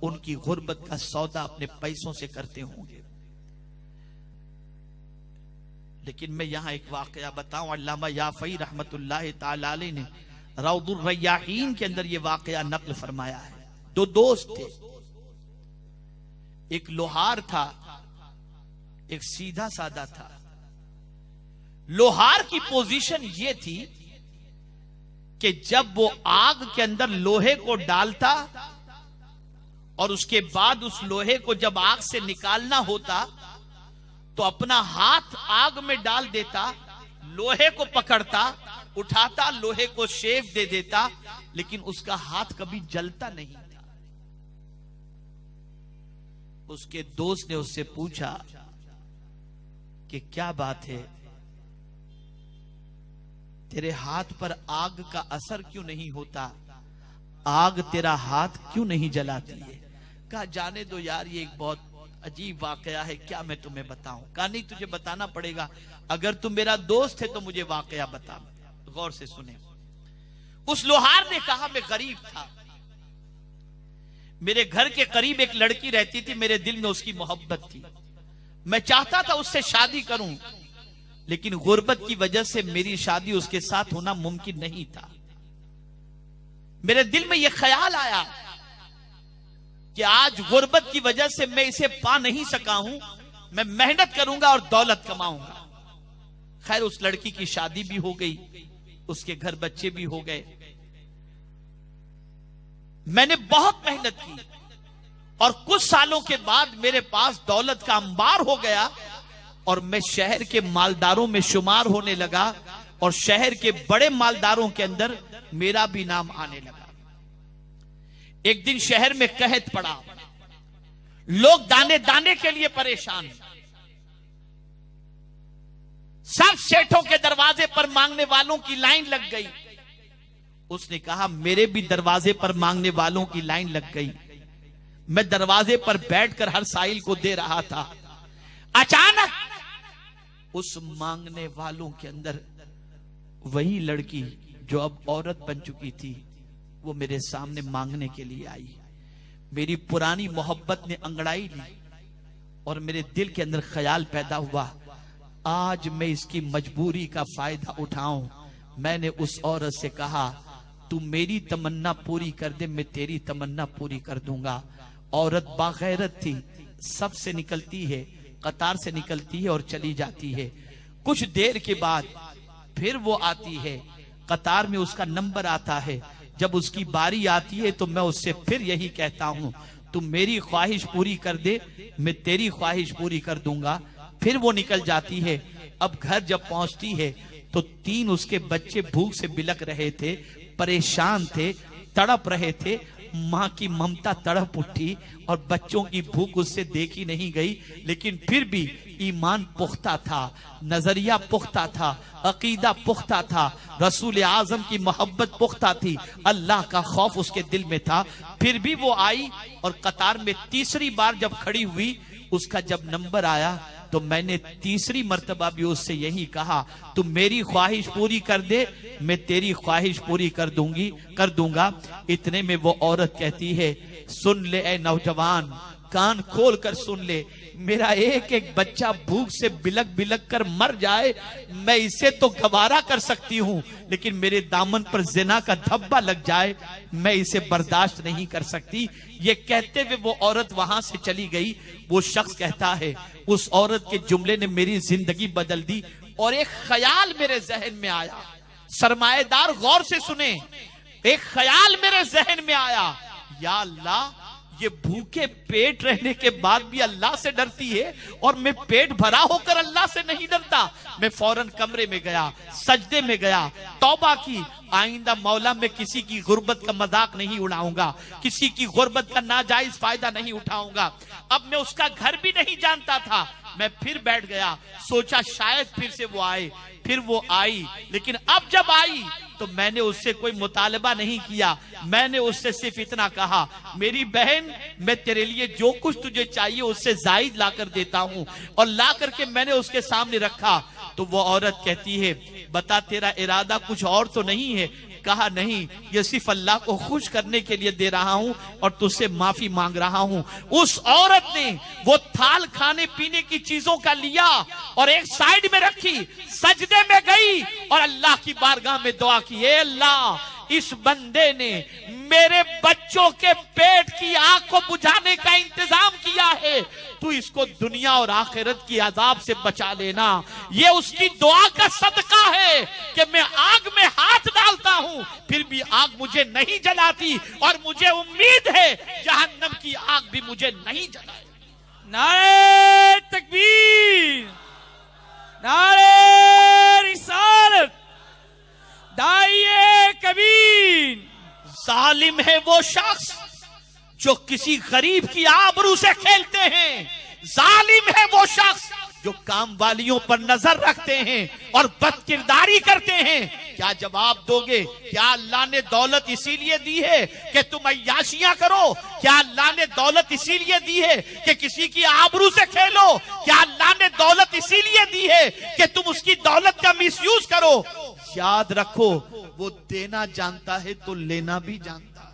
उनकी गुर्बत का सौदा अपने पैसों से करते होंगे। लेकिन मैं यहां एक वाकया बताऊं, अल्लामा याफई रहमतुल्लाह ताला अलैह ने रौदुर रय्याहीन के अंदर यह वाकया नक्ल फरमाया है। दो दोस्त थे, एक लोहार था, एक सीधा सादा था। लोहार की पोजीशन यह थी कि जब वो आग के अंदर लोहे को डालता और उसके बाद उस लोहे को जब आग से निकालना होता तो अपना हाथ आग में डाल देता, लोहे को पकड़ता, उठाता, लोहे को शेप दे देता, लेकिन उसका हाथ कभी जलता नहीं था। उसके दोस्त ने उससे पूछा कि क्या बात है, तेरे हाथ पर आग का असर क्यों नहीं होता, आग तेरा हाथ क्यों नहीं जलाती है? कहा जाने दो यार, ये एक बहुत अजीब वाकया है, क्या मैं तुम्हें बताऊं? कहा नहीं, तुझे बताना पड़ेगा, अगर तुम मेरा दोस्त है तो मुझे वाकया बता। गौर से सुने। उस लोहार ने कहा मैं गरीब था, मेरे घर के करीब एक लड़की रहती थी, मेरे दिल में उसकी मोहब्बत थी, मैं चाहता था उससे शादी करूं, लेकिन गुर्बत की वजह से मेरी शादी उसके साथ होना मुमकिन नहीं था। मेरे दिल में यह ख्याल आया कि आज गुर्बत की वजह से मैं इसे पा नहीं सका हूं, मैं मेहनत करूंगा और दौलत कमाऊंगा। खैर उस लड़की की शादी भी हो गई, उसके घर बच्चे भी हो गए। मैंने बहुत मेहनत की और कुछ सालों के बाद मेरे पास दौलत का अंबार हो गया और मैं शहर के मालदारों में शुमार होने लगा और शहर के बड़े मालदारों के अंदर मेरा भी नाम आने लगा। एक दिन शहर में कहत पड़ा, लोग दाने दाने के लिए परेशान, सब सेठों के दरवाजे पर मांगने वालों की लाइन लग गई। उसने कहा मेरे भी दरवाजे पर मांगने वालों की लाइन लग गई, मैं दरवाजे पर बैठकर हर साइल को दे रहा था। अचानक उस मांगने वालों के अंदर वही लड़की जो अब औरत बन चुकी थी, वो मेरे सामने मांगने के लिए आई। मेरी पुरानी मोहब्बत ने अंगड़ाई ली और मेरे दिल के अंदर ख्याल पैदा हुआ, आज मैं इसकी मजबूरी का फायदा उठाऊं। मैंने उस औरत से कहा तू मेरी तमन्ना पूरी कर दे, मैं तेरी तमन्ना पूरी कर दूंगा। औरत बागैरत थी, सबसे निकलती है, कतार से निकलती है और चली जाती है। कुछ देर के बाद फिर वो आती है, कतार में उसका नंबर आता है। जब उसकी बारी आती है तो मैं उससे फिर यही कहता हूं, तुम मेरी ख्वाहिश पूरी कर दे, मैं तेरी ख्वाहिश पूरी कर दूंगा। फिर वो निकल जाती है। अब घर जब पहुंचती है तो 3 उसके बच्चे भूख से बिलक रहे थे, परेशान थे, तड़प रहे थे। माँ की ममता तड़प उठी और बच्चों की भूख उससे देखी नहीं गई, लेकिन फिर भी ईमान पुख्ता था, नजरिया पुख्ता था, अकीदा पुख्ता था, रसूल आजम की मोहब्बत पुख्ता थी, अल्लाह का खौफ उसके दिल में था। फिर भी वो आई और कतार में तीसरी बार जब खड़ी हुई, उसका जब नंबर आया तो मैंने तीसरी मर्तबा भी उससे यही कहा, तू मेरी ख्वाहिश पूरी कर दे, मैं तेरी ख्वाहिश पूरी कर दूंगा। इतने में वो औरत कहती है, सुन ले ए नौजवान, कान खोल कर सुन ले, मेरा एक एक बच्चा भूख से बिलक बिलक कर मर जाए, मैं इसे तो गवारा कर सकती हूँ, लेकिन मेरे दामन पर जिना का धब्बा लग जाए, मैं इसे बर्दाश्त नहीं कर सकती। ये कहते हुए वो औरत वहां से चली गई। वो शख्स कहता है, उस औरत के जुमले ने मेरी जिंदगी बदल दी और एक ख्याल मेरे जहन में आया। सरमाएदार गौर से सुने, एक ख्याल मेरे जहन में आया, या अल्लाह, ये भूखे पेट रहने के बाद भी अल्लाह से डरती है और मैं पेट भरा होकर अल्लाह से नहीं डरता। मैं फौरन कमरे में गया, सजदे में गया, तौबा की, आइंदा मौला मैं किसी की गुर्बत का मजाक नहीं उड़ाऊंगा, किसी की गुर्बत का नाजायज फायदा नहीं उठाऊंगा। अब मैं उसका घर भी नहीं जानता था। मैं फिर बैठ गया, सोचा शायद फिर से वो आए। फिर वो आई, लेकिन अब जब आई तो मैंने उससे कोई मुतालबा नहीं किया। मैंने उससे सिर्फ इतना कहा, मेरी बहन, मैं तेरे लिए जो कुछ तुझे चाहिए उससे जायद ला कर देता हूँ, और ला करके मैंने उसके सामने रखा। तो वो औरत कहती है, बता तेरा इरादा कुछ और तो नहीं है? कहा नहीं, ये सिर्फ अल्लाह को खुश करने के लिए दे रहा हूं और तुझसे माफी मांग रहा हूं। उस औरत ने वो थाल खाने पीने की चीजों का लिया और एक साइड में रखी, सजदे में गई और अल्लाह की बारगाह में दुआ की, ए अल्लाह, इस बंदे ने मेरे बच्चों के पेट की आग को बुझाने का इंतजाम किया है, तू इसको दुनिया और आखिरत की अजाब से बचा लेना। ये उसकी दुआ का सदका है कि मैं आग में हाथ डालता हूं फिर भी आग मुझे नहीं जलाती, और मुझे उम्मीद है जहन्नम की आग भी मुझे नहीं जलाए। नारे तकबीर, नारे रिसालत, दाइए कबीर। जालिम है वो शख्स जो किसी गरीब की आबरू से खेलते हैं, जालिम है वो शख्स जो काम वालियों पर नजर रखते हैं और बदकिरदारी करते हैं। क्या जवाब दोगे? क्या अल्लाह ने दौलत इसीलिए दी है कि तुम अय्याशियां करो? क्या अल्लाह ने दौलत इसीलिए दी है कि किसी की आबरू से खेलो? क्या अल्लाह ने दौलत इसीलिए दी है कि तुम उसकी दौलत का मिसयूज करो? याद रखो, वो देना जानता है तो लेना भी जानता है।